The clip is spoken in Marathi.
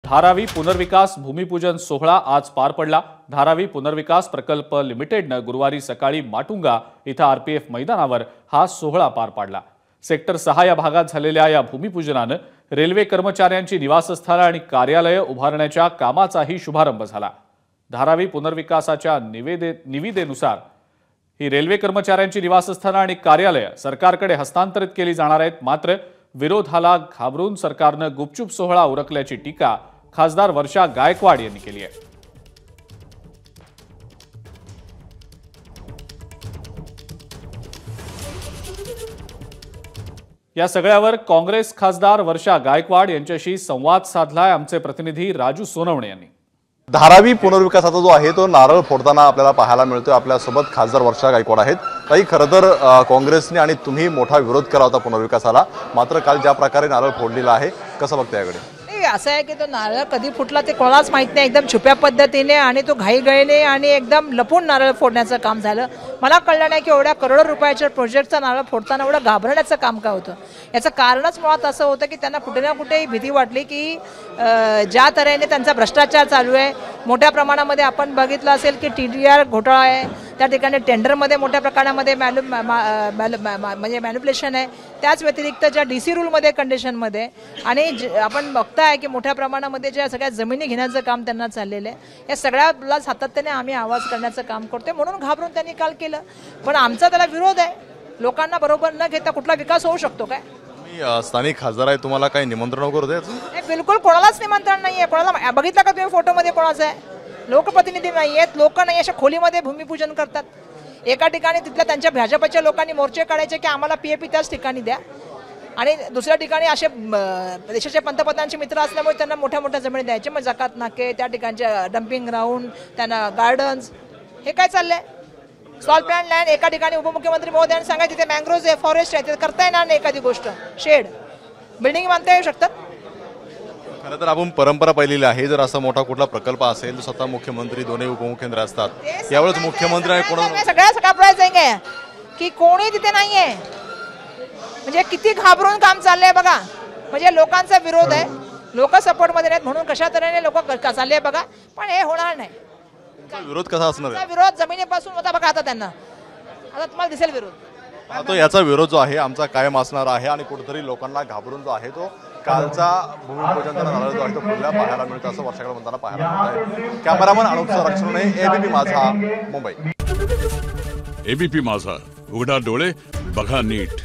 धारावी पुनर्विकास भूमिपूजन सोहळा आज पार पडला। धारावी पुनर्विकास प्रकल्प लिमिटेडने गुरुवारी सकाळी माटुंगा इथं आरपीएफ मैदानावर हा सोहळा पार पाडला। सेक्टर 6 या भागात झालेल्या या भूमिपूजनाने रेल्वे कर्मचाऱ्यांची निवासस्थाने आणि कार्यालये उभारण्याच्या कामाचाही शुभारंभ झाला। धारावी पुनर्विकासाच्या निविदेनुसार ही रेल्वे कर्मचाऱ्यांची निवासस्थाने आणि कार्यालये सरकारकडे हस्तांतरित केली जाणार आहेत। मात्र विरोधाला घाबरून सरकारने गुपचूप सोहळा उरकल्याची टीका खासदार वर्षा गायकवाड यांनी केली आहे। या सगळ्यावर काँग्रेस खासदार वर्षा गायकवाड यांच्याशी संवाद साधलाय आमचे प्रतिनिधी राजू सोनवणे यांनी। धारावी पुनर्विकासाचा जो आहे तो नारळ फोडताना आपल्याला पाहायला मिळतोय। आपल्यासोबत खासदार वर्षा गायकवाड आहेत। ताई, खरं तर काँग्रेसने आणि तुम्ही मोठा विरोध केला होता पुनर्विकासाला, मात्र काल ज्या प्रकारे नारळ फोडलेला आहे कसं बघताय याकडे? असं आहे की तो नारळ कधी फुटला ते कोणालाच माहित नाही। एकदम छुप्या पद्धतीने आणि तो घाईघाईने आणि एकदम लपून नारळ फोडण्याचं काम झालं। मला कळलं नाही की एवढ्या करोडो रुपयाच्या प्रोजेक्टचा नारळ फोडताना एवढं घाबरण्याचं काम काय होतं। याचं कारणच मुळात असं होतं की त्यांना कुठे ना कुठे भीती वाटली की ज्या तऱ्हेने त्यांचा भ्रष्टाचार चालू आहे, मोठ्या प्रमाणामध्ये आपण बघितलं असेल की TDR घोटाळा आहे, त्या ठिकाणी टेंडरमध्ये मोठ्या प्रमाणामध्ये म्हणजे मॅन्युप्युलेशन आहे। त्याच व्यतिरिक्त ज्या DC रूलमध्ये कंडिशनमध्ये आणि आपण बघताय की मोठ्या प्रमाणामध्ये ज्या सगळ्या जमिनी घेण्याचं काम त्यांना चाललेलं आहे। या सगळ्याला सातत्याने आम्ही आवाज करण्याचं काम करतोय, म्हणून घाबरून त्यांनी काल केलं। पण आमचा त्याला विरोध आहे। लोकांना बरोबर न घेता कुठला विकास होऊ शकतो काय? स्थानिक खासदार आहे, तुम्हाला काही निमंत्रण वगैरे द्यायचं? बिलकुल कोणालाच निमंत्रण नाहीये। कोणाला बघितलं का तुम्ही फोटोमध्ये कोणाचं आहे? लोकप्रतिनिधी नाही आहेत, लोक नाही अशा खोलीमध्ये भूमिपूजन करतात। एका ठिकाणी तिथल्या त्यांच्या भाजपच्या लोकांनी मोर्चे काढायचे की आम्हाला PAP त्याच ठिकाणी द्या, आणि दुसऱ्या ठिकाणी असे देशाचे पंतप्रधानांचे मित्र असल्यामुळे त्यांना मोठ्या मोठ्या जमिनी द्यायचे। मग जकात नाके, त्या ठिकाणचे डम्पिंग ग्राउंड, त्यांना गार्डन्स, हे काय चाललंय? सॉल प्लॅन लँड एका ठिकाणी उपमुख्यमंत्री महोदयांनी सांगायचे तिथे मँग्रोव्ज आहे, फॉरेस्ट आहे, तिथे करता येणार नाही एखादी गोष्ट, शेड बिल्डिंग बांधता येऊ शकतात। खरं तर आपण परंपरा पाहिलेली आहे, जर असा मोठा कुठला प्रकल्प असेल तर स्वतः मुख्यमंत्री दोन्ही उपमुख्यमंत्री असतात। यावेळेस मुख्यमंत्री आहे कोण सगळ्या सगळ्या की कोणी तिथे नाहीये, म्हणजे किती घाबरून काम चाललंय बघा। म्हणजे लोकांचा विरोध आहे, लोक सपोर्ट मध्ये नाहीत, म्हणून कशा तऱ्हेने लोक चालले बघा। पण हे होणार नाही। विरोध कसा असणार आहे? विरोध जमिनीपासून होता बघा। आता त्यांना आता तुम्हाला दिसेल विरोध। तो याचा विरोध जो आहे आमचा कायम असणार आहे, आणि कुठेतरी लोकांना घाबरून जो आहे तो कालचा भूमिपूजनचा नारळ जो आहे तो फुलला पाहायला मिळतो असं वर्षाकडे म्हणताना पाहायला मिळत आहे। कॅमेरामन अनुप संरक्षणे, ABP माझा, मुंबई। ABP माझा, उघडा डोळे बघा नीट।